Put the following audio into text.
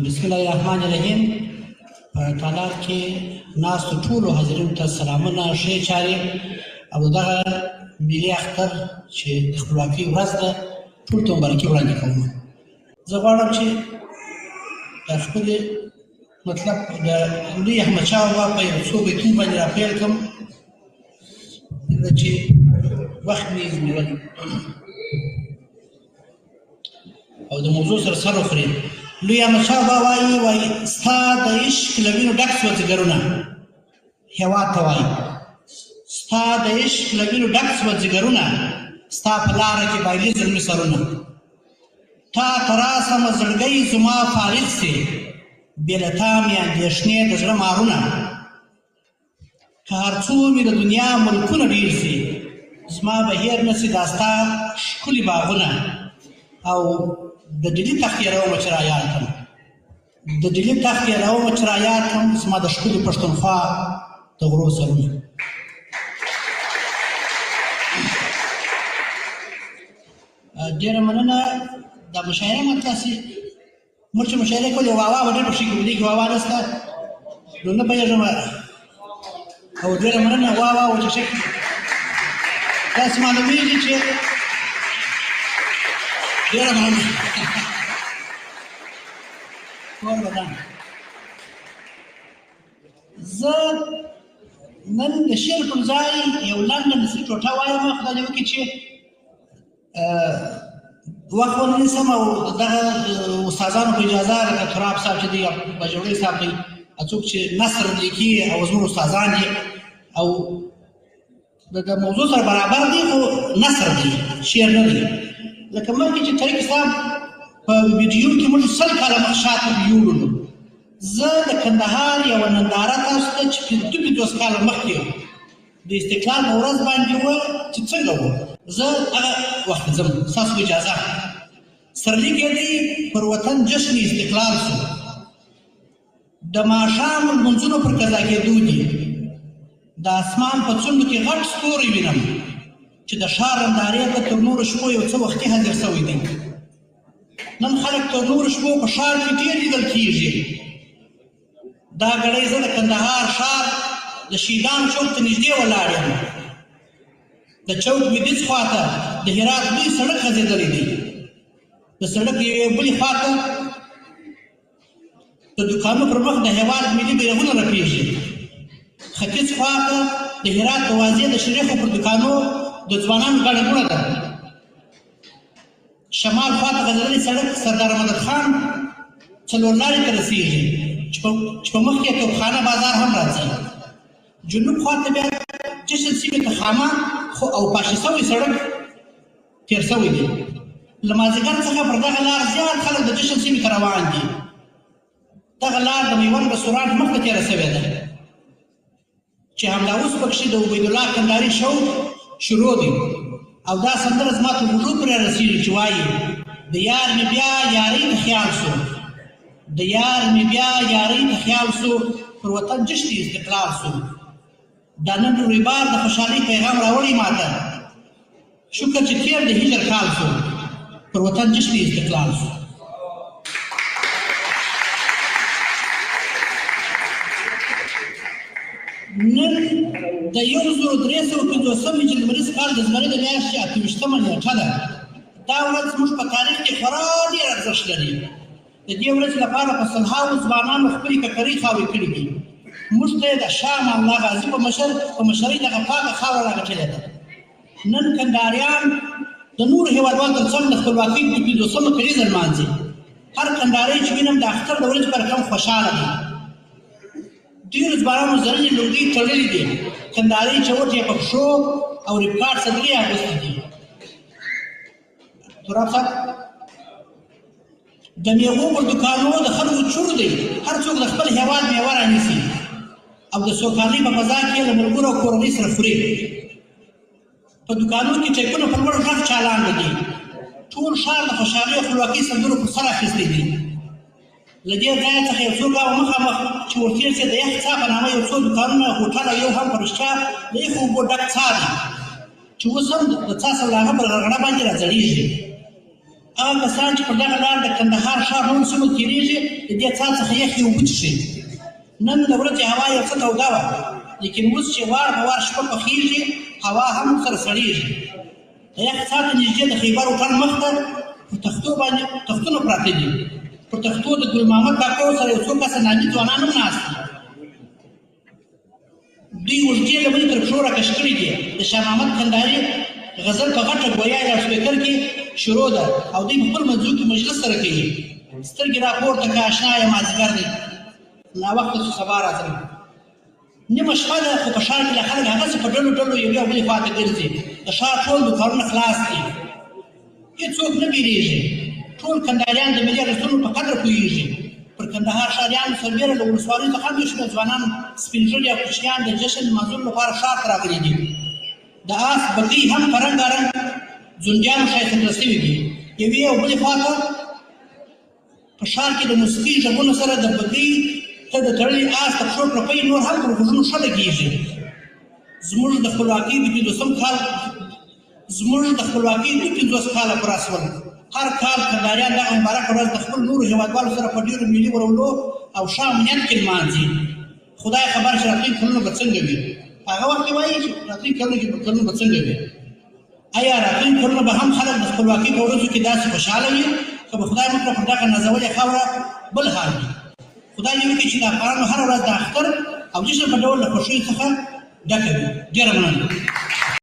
بسم الله الرحمن الرحیم. په تالار کې ناستو ټولو حاضرینو ته سلامونه، ښې چارې او دغه ملي اختر چې د خپلواکۍ ورځ ده ټولو ته مبارکي وړاندې کوم. زه غواړم چې د خپلې مطلب د لوی احمدشاه بابا په یو څو بیتونو باندې راپیل کړم چې وخت مې زموږ او د موضوع سره سر وخوري. لوی احمدشاه بابا وایي ستا د عشق له وینو ډک سوه ځګرونه هېواد ته وایي ستا د عشق له وینو ډک سوه ځګرونه ستا په لاره کې بایلي زلمي سرونه تا ته راسمه زړګۍ زما فارغ سي بې له تا مې اندېښنې د زړه مارونه که هر څو مې د دنیا ملکونه ډېر سي زما به هېر نه سي دا ستا ښکلي باغونه او د ډیلي تخت یې راومه چې رایاد کړم د ډیلي تخت یې راومه چې رایاد کړم زما د ښکلي پښتونخوا د غرو سرونه. ډېره مننه. دا مشاعره مطلب چې موږ چې مشاعره کولې واوا به ډېر په شي کې واوا نشته نو نه پوهېږم او ډېره مننه واوا و چې شک داسې معلومېږي چې ډېره مننه. کور بدن زه نن د شعر پر ځای یو لنډه نثري ټوټه وایم. خدای دې وکړي چې وخت ونه نیسم او دغه استادانو په اجازه لکه تراب صاحب چې دی بجوړی صاحب دی څوک چې نثر لیکي او زموږ استادان دي او د موضوع سره برابر دي خو نثر دی شعر نه دی. لکه مخکې چې طریق صاحب په ویډیو کې موږ 100 کاله مخ شاته ویولو زه د کندهار یوه ننداره تاسو ته چې 50 کاله مخکې د استقلال په ورځ باندې وه چې څنګه وه زه هغه وخت ځم ستاسو اجازه سرلیک یې دی پر وطن جشن استقلال شو د ماښام لمونځونو پر قضا کېدو دي د اسمان په څنډو کې غټ ستوری وینم چې د ښار نندارې ته تر نورو شپو یو څه وختي حاضر شوی دی. نن خلک تر نورو شپو په ښار کې ډېر لیدل کېږي. دا ګړی زه د کندهار ښار د شهیدانو چوک ته نږدې ولاړ یم. د چوک لویدیځ خواته د هرات لوی سړک غځېدلی دی. د سړک یوې بلې خواته د دوکانو پر مخ د هېواد ملي بیرغونه رپېږي. ختیځ خواته د هرات د واضح د شریخو پر دوکانو د ځوانانو ګڼه ګوڼه ده. شمال خواته غځېدلی سړک سردار مدد خان څلور لارې ته رسېږي چې په مخ کې توپخانه بازار هم راځي. جنوب خواته بیا جشن سیمې ته خامه خو او پاشي سوی سړک تېر سوی دی. له مازدیګر څخه پر دغه لار زیات خلک د جشن سیمې ته روان دي. دغه لار د میوند رستورانټ مخته تېره سوې ده چې همدا اوس پکښې د عبیدالله کندهاري شوق شروع دی او دا سندره زما تر غوږو پرې رسېږي چې وایي د یار مې بیا یارۍ ته خیال سو د یار مې بیا یارۍ ته خیال سو پر وطن جشن استقلال سو دا نن رویبار د خوشحالۍ پیغام راوړی ماته شکر چې تېر د هجر کال سو پر وطن جشن استقلال سو. نن د 1350 چې لمریز کال د زمري د میاشتې 28مه نېټه ده. دا ورځ زموږ په تاریخ کې خورا ډېر ارزښت لري. د دې ورځې لپاره په سلهاوو ځوانانو خپلې ککرۍ خاورې کړي دي. موږ ته یې د شاه محمد غازي په مشرۍ دغه پاکه خاوره راګټلې ده. نن کندهاریان د نورو هېوادوالو تر څنګ د خپلواکۍ 50مه کلیزه لمانځي. هر کندهاری چې وینم د اختر د ورځې پر کم خوشحاله دی. ډېرو ځوانانو زرینې لونګۍ تړلې دي. کندهاري چوټ یې په پښو او ریبکارډ صدرې اغوستې دي. تراب صاحب د میوو پر دوکانو د خلکو چور دی. هر څوک د خپل هېواد میوه رانیسي او د سوکالۍ په فضا کې له ملګرو او کورنۍ سره خوري. په دوکانو کې ټیپونه په لوړ غږ چالان دي. ټول ښار د خوشحالۍ او خپلواکۍ سندرو پر سر اخیستی دی. له دې ځایه څخه یو څو ګامه مخامخ چې ورتېر سي د یخ څاه په نامه یو څو دوکانونه هوټل او یو هم په رښتیا د یخو اوبو ډک څاه دی چې اوس هم د څاه سوداګر پر غرغړه باندې راځړېږي. هغه کسان چې پر دغه لار د کندهار ښار نورو سیمو تېرېږي د دې څاه څخه یخې اوبه څښي. نن د ورځې هوا یو څه توده وه، لیکن اوس چې وار په وار شپه پخېږي هوا هم سره سړېږي. د یخ څاه ته نږدې د خیبر هوټل مخ ته پر تختو باندې تختونه پراته دي. پر تختو د ګل محمد کاکو سره یو څو کسه نامي ځوانان هم ناست دي. دوی اوږدې لمنې تر پښو راکش کړي دي. د شاه محمد کندهاري غزل په غټه ګویا یا سپیکر کې شروع ده او دوی په خپل منځو کې مجلس سره کوي. سترګې راپورته که اشنا یم مازدیګر دی ناوخته چې سبا راځم. نیمه شپه ده خو په ښار کې له خلک هغسې په ډلو ډلو یو بلې خواته ګرځي. د ښار ټول دوکانونه خلاص دي، هېڅوک نه بیریږي. ټول کندهاریان د ملي ارزښتونو په قدر پوهېږي. پر کندهار ښاریانو سربېره له ولسوالیو څخه هم یو شمېر ځوانان سپین ږیري او کوچنیان د جشن لمانځلو لپاره ښار ته راغلي دي. د آس بګۍ هم په رنګارنګ ځونډیانو ښایسته کړل شوي دي. یوې او بلې خواته په ښار کې د موسیقي غږونو سره د بګۍ ته د تړلي آس د پښو پړپۍ نور هم پر غوږونو ښه لګېږي. زموږ د خپلواکۍ د 50 کاله پوره شول. هر کال کندهاریان دغه مبارکه ورځ د خپل نورو هېوادوالو سره په ډېرو ملي ورولو او ښه امنیت کې لمانځي. خدای خبر چې راتلونکي کلونه به څنګه وي. په هغه وخت کې وایي چې راتلونکي کلونه به څنګه وي. آیا راتلونکي کلونه به هم خلک د خپلواکۍ په ورځو کې داسې خوشحاله وي که به خدای موږ ته پر دغه نازولې خاوره بل حال وي. خدای دې وکړي چې د افغانانو هره ورځ د اختر او جشن په ډول له خوښیو څخه ډکه وي. ډېره مننه.